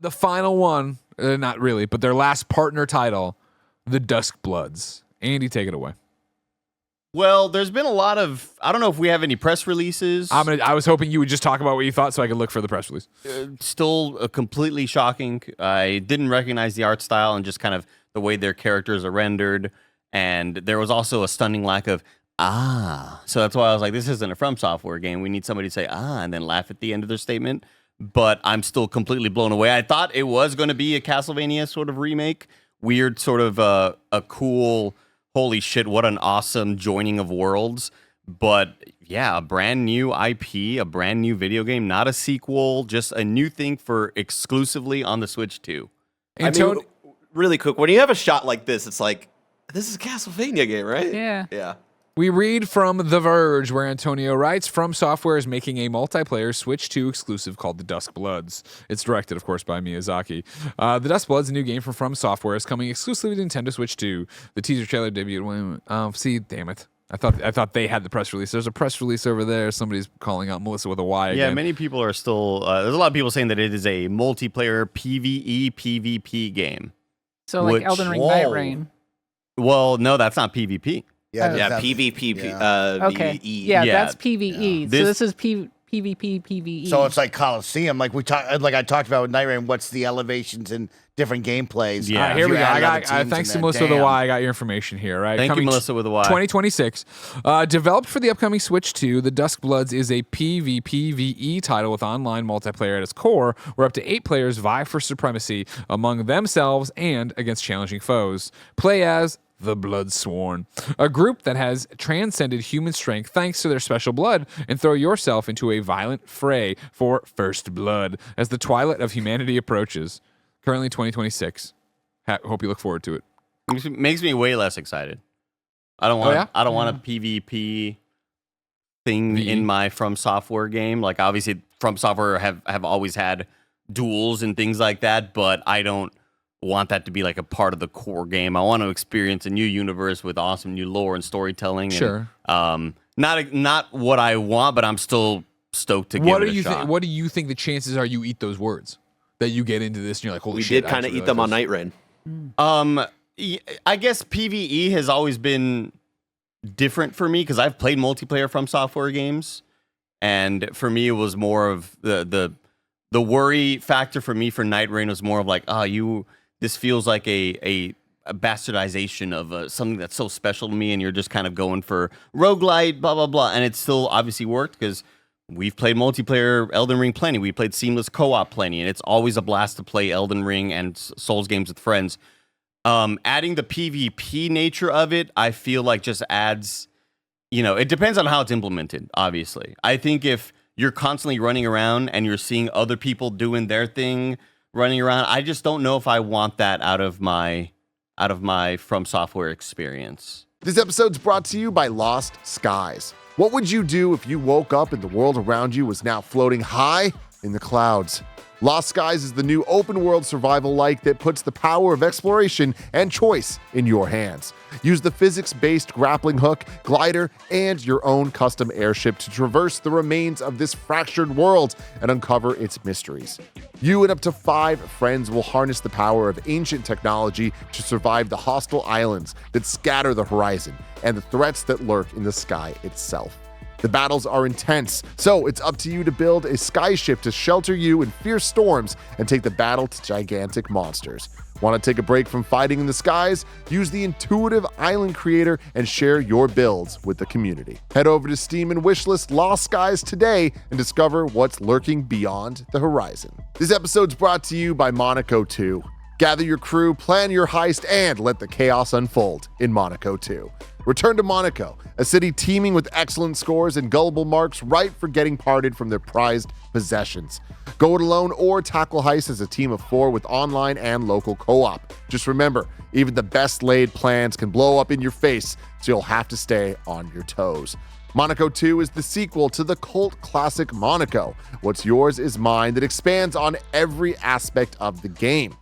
the final one, not really, but their last partner title, the Duskbloods. Andy, take it away. Well, there's been a lot of, I don't know if we have any press releases. I was hoping you would just talk about what you thought so I could look for the press release. Still completely shocking. I didn't recognize the art style and just kind of the way their characters are rendered. And there was also a stunning lack of, So that's why I was like, this isn't a FromSoftware game. We need somebody to say, and then laugh at the end of their statement. But I'm still completely blown away. I thought it was going to be a Castlevania sort of remake. Weird sort of a cool... holy shit, what an awesome joining of worlds. But yeah, a brand new IP, a brand new video game, not a sequel, just a new thing for exclusively on the Switch 2. I mean, really quick, when you have a shot like this, it's like, this is a Castlevania game, right? Yeah. We read from The Verge, where Antonio writes, FromSoftware is making a multiplayer Switch 2 exclusive called The Duskbloods. It's directed, of course, by Miyazaki. The Duskbloods, a new game from FromSoftware, is coming exclusively to Nintendo Switch 2. The teaser trailer debuted. Damn it. I thought they had the press release. There's a press release over there. Somebody's calling out Melissa with a Y again. Yeah, many people are still... there's a lot of people saying that it is a multiplayer PvE, PvP game. So like Elden Ring, Night Rain. Well, no, that's not PvP. Yeah, PvP. Okay. PvE. Yeah, that's PvE. Yeah. So this is PvP, PvE. So it's like Coliseum, like I talked about with Night Rain. What's the elevations and different gameplays? Yeah. Here we go. I got thanks to Melissa with a Y. I got your information here. Right. Thank you, Melissa with a Y. 2026. Developed for the upcoming Switch 2, The Duskbloods is a PvPvE title with online multiplayer at its core, where up to 8 players vie for supremacy among themselves and against challenging foes. Play as the Bloodsworn, a group that has transcended human strength thanks to their special blood, and throw yourself into a violent fray for first blood as the twilight of humanity approaches. Currently 2026. Hope you look forward to it. Makes me way less excited. I don't want. I don't want a PvP thing in my FromSoftware game. Like obviously, FromSoftware have always had duels and things like that, but I don't want that to be like a part of the core game. I want to experience a new universe with awesome new lore and storytelling. Sure. And, not what I want, but I'm still stoked to give it a shot. What do you think the chances are you eat those words? That you get into this and you're like, holy shit. We did kind of eat them on Night Rain. I guess PvE has always been different for me because I've played multiplayer FromSoftware games, and for me it was more of the worry factor for me for Night Rain was more of like, this feels like a bastardization of something that's so special to me, and you're just kind of going for roguelite, blah, blah, blah. And it still obviously worked because we've played multiplayer Elden Ring plenty. We played seamless co-op plenty, and it's always a blast to play Elden Ring and Souls games with friends. Adding the PvP nature of it, I feel like just adds, it depends on how it's implemented, obviously. I think if you're constantly running around and you're seeing other people doing their thing, running around, I just don't know if I want that out of my FromSoftware experience. This episode's brought to you by Lost Skies. What would you do if you woke up and the world around you was now floating high in the clouds? Lost Skies is the new open-world survival-like that puts the power of exploration and choice in your hands. Use the physics-based grappling hook, glider, and your own custom airship to traverse the remains of this fractured world and uncover its mysteries. You and up to 5 friends will harness the power of ancient technology to survive the hostile islands that scatter the horizon and the threats that lurk in the sky itself. The battles are intense, so it's up to you to build a skyship to shelter you in fierce storms and take the battle to gigantic monsters. Want to take a break from fighting in the skies? Use the intuitive island creator and share your builds with the community. Head over to Steam and wishlist Lost Skies today and discover what's lurking beyond the horizon. This episode's brought to you by Monaco 2. Gather your crew, plan your heist, and let the chaos unfold in Monaco 2. Return to Monaco, a city teeming with excellent scores and gullible marks ripe for getting parted from their prized possessions. Go it alone or tackle heists as a team of 4 with online and local co-op. Just remember, even the best laid plans can blow up in your face, so you'll have to stay on your toes. Monaco 2 is the sequel to the cult classic Monaco. What's yours is mine that expands on every aspect of the game.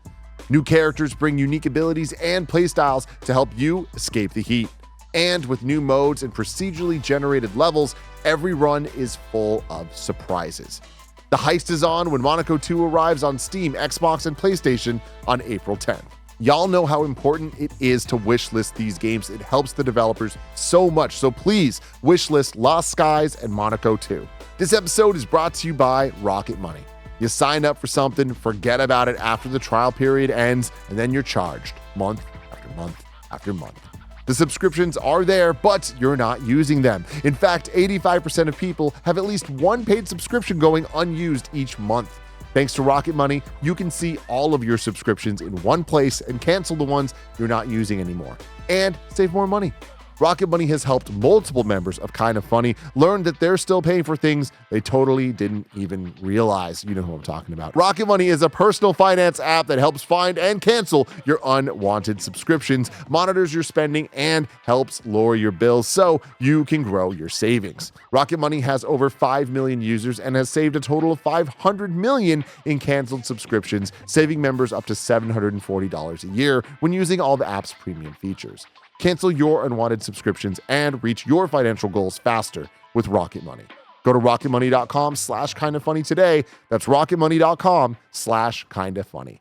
New characters bring unique abilities and playstyles to help you escape the heat. And with new modes and procedurally generated levels, every run is full of surprises. The heist is on when Monaco 2 arrives on Steam, Xbox, and PlayStation on April 10th. Y'all know how important it is to wishlist these games. It helps the developers so much. So please wishlist Lost Skies and Monaco 2. This episode is brought to you by Rocket Money. You sign up for something, forget about it after the trial period ends, and then you're charged month after month after month. The subscriptions are there, but you're not using them. In fact, 85% of people have at least one paid subscription going unused each month. Thanks to Rocket Money, you can see all of your subscriptions in one place and cancel the ones you're not using anymore, and save more money. Rocket Money has helped multiple members of Kind of Funny learn that they're still paying for things they totally didn't even realize. You know who I'm talking about. Rocket Money is a personal finance app that helps find and cancel your unwanted subscriptions, monitors your spending, and helps lower your bills so you can grow your savings. Rocket Money has over 5 million users and has saved a total of $500 million in canceled subscriptions, saving members up to $740 a year when using all the app's premium features. Cancel your unwanted subscriptions and reach your financial goals faster with Rocket Money. Go to rocketmoney.com/kindoffunny today. That's rocketmoney.com/kindoffunny.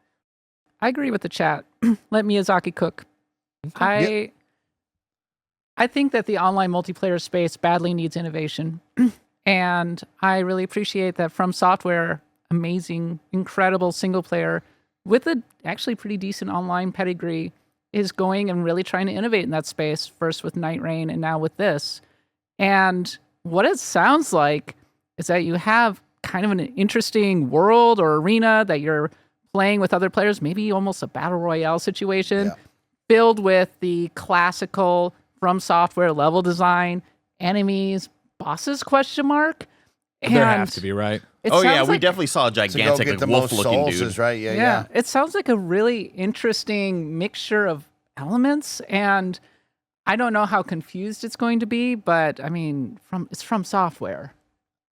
I agree with the chat. Let Miyazaki cook. I think that the online multiplayer space badly needs innovation. And I really appreciate that FromSoftware, amazing, incredible single player with a actually pretty decent online pedigree, is going and really trying to innovate in that space, first with Night Rain and now with this. And what it sounds like is that you have kind of an interesting world or arena that you're playing with other players, maybe almost a battle royale situation, filled with the classical FromSoftware level design, enemies, bosses, question mark. And There have to be, right? Oh yeah, we like, definitely saw a To go gigantic, get the like, most wolf-looking souls dude. is right. yeah, it sounds like a really interesting mixture of elements, and I don't know how confused it's going to be, but I mean, it's FromSoftware.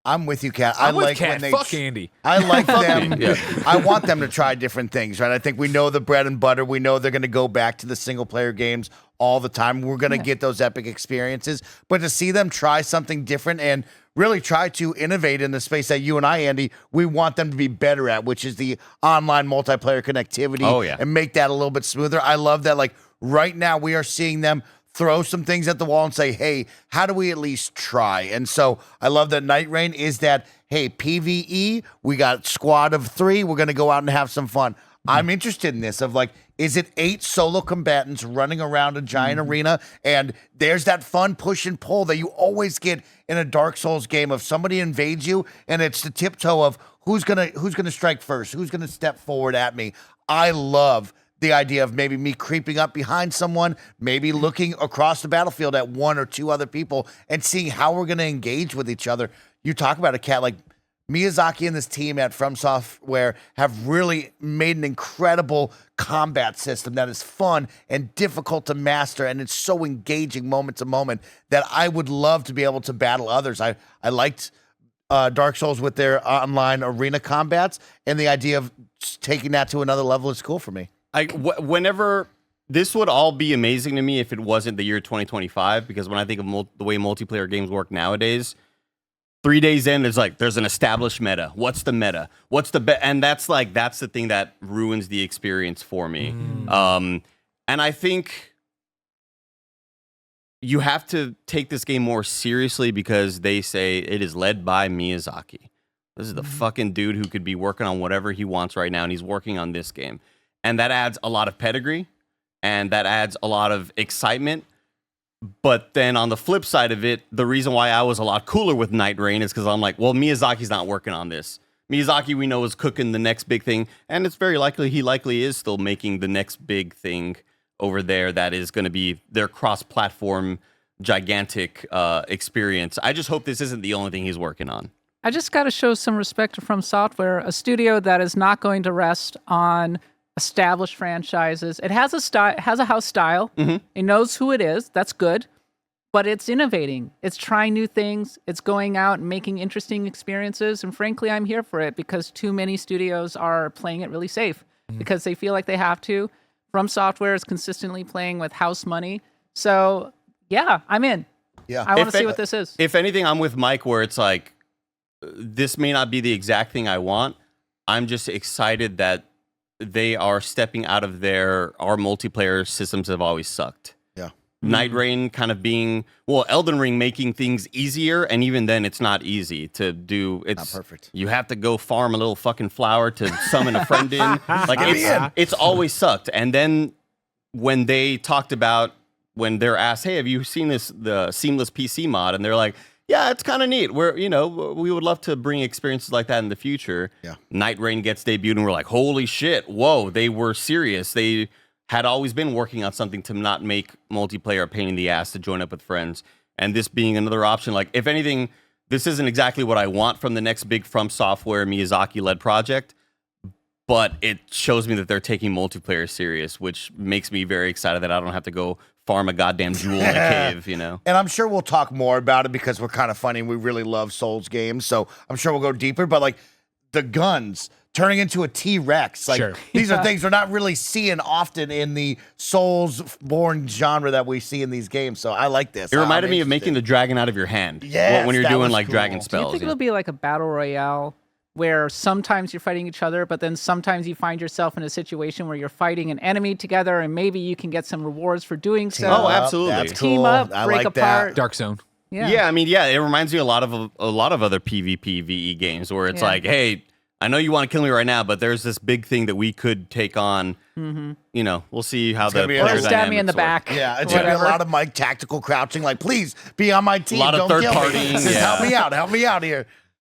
I'm with you, Kat. I'm with like Kat. when they Fuck Andy. I like them. Yeah. I want them to try different things, right? I think we know the bread and butter. We know they're going to go back to the single player games all the time. We're going to get those epic experiences, but to see them try something different and really try to innovate in the space that you and I, Andy, we want them to be better at, which is the online multiplayer connectivity. Oh, yeah. And make that a little bit smoother. I love that. Like right now, we are seeing them throw some things at the wall and say, hey, how do we at least try? And so I love that Night Rain is that, hey, PvE, we got squad of 3, we're going to go out and have some fun. I'm interested in this of like, is it 8 solo combatants running around a giant arena? And there's that fun push and pull that you always get in a Dark Souls game of somebody invades you and it's the tiptoe of who's gonna strike first, who's gonna step forward at me. I love the idea of maybe me creeping up behind someone, maybe looking across the battlefield at 1 or 2 other people and seeing how we're going to engage with each other. You talk about a cat like Miyazaki and this team at FromSoftware have really made an incredible combat system that is fun and difficult to master, and it's so engaging moment to moment that I would love to be able to battle others. I liked Dark Souls with their online arena combats, and the idea of taking that to another level is cool for me. Whenever this would all be amazing to me if it wasn't the year 2025, because when I think of the way multiplayer games work nowadays, 3 days in, there's an established meta. What's the meta? What's the and that's the thing that ruins the experience for me. And I think you have to take this game more seriously because they say it is led by Miyazaki. This is the fucking dude who could be working on whatever he wants right now, and he's working on this game. And that adds a lot of pedigree, and that adds a lot of excitement. But then on the flip side of it, the reason why I was a lot cooler with Night Rain is because I'm like, well, Miyazaki's not working on this. Miyazaki, we know, is cooking the next big thing, and it's very likely he is still making the next big thing over there that is going to be their cross-platform gigantic experience. I just hope this isn't the only thing he's working on. I just got to show some respect to FromSoftware, a studio that is not going to rest on established franchises. It has a style, has a house style. It knows who it is. That's good. But it's innovating. It's trying new things. It's going out and making interesting experiences. And frankly, I'm here for it because too many studios are playing it really safe because they feel like they have to. FromSoftware is consistently playing with house money. So yeah, I'm in. Yeah. I want to see what this is. If anything, I'm with Mike where it's like, this may not be the exact thing I want. I'm just excited that they are stepping out of our multiplayer systems have always sucked. Yeah. Night Rain kind of being, Elden Ring making things easier, and even then it's not easy to do. It's Not perfect. You have to go farm a little fucking flower to summon a friend in. Like it's always sucked. And then when they talked about, when they're asked, hey, have you seen the seamless PC mod? And they're like, yeah, it's kind of neat. We would love to bring experiences like that in the future. Yeah. Night Rain gets debuted, and we're like, holy shit, whoa, they were serious. They had always been working on something to not make multiplayer a pain in the ass to join up with friends. And this being another option, like, if anything, this isn't exactly what I want from the next big FromSoftware Miyazaki-led project, but it shows me that they're taking multiplayer serious, which makes me very excited that I don't have to go farm a goddamn jewel in a cave, you know? And I'm sure we'll talk more about it because we're kind of funny and we really love Souls games. So I'm sure we'll go deeper. But like the guns turning into a T-Rex, like Sure. these are things we're not really seeing often in the Souls-born genre that we see in these games. So I like this. It reminded I'm me of making interested. the dragon out of your hand. Yes, when you're that doing was like dragon cool. Do spells. you think you know? it'll be like a battle royale where sometimes you're fighting each other, but then sometimes you find yourself in a situation where you're fighting an enemy together, and maybe you can get some rewards for doing so? Oh, absolutely. That's Team cool. up, I break like apart. that. Dark Zone. Yeah, I mean, it reminds me a lot of other PvP VE games where it's Yeah. like, hey, I know you want to kill me right now, but there's this big thing that we could take on. You know, we'll see how the gonna be player Or stab me in the dynamics work. back. Yeah, it's gonna be a Whatever. lot of Mike tactical crouching. Like, please be on my team. lot of Don't kill me. third-partying, Just yeah. help me out. Help me out here.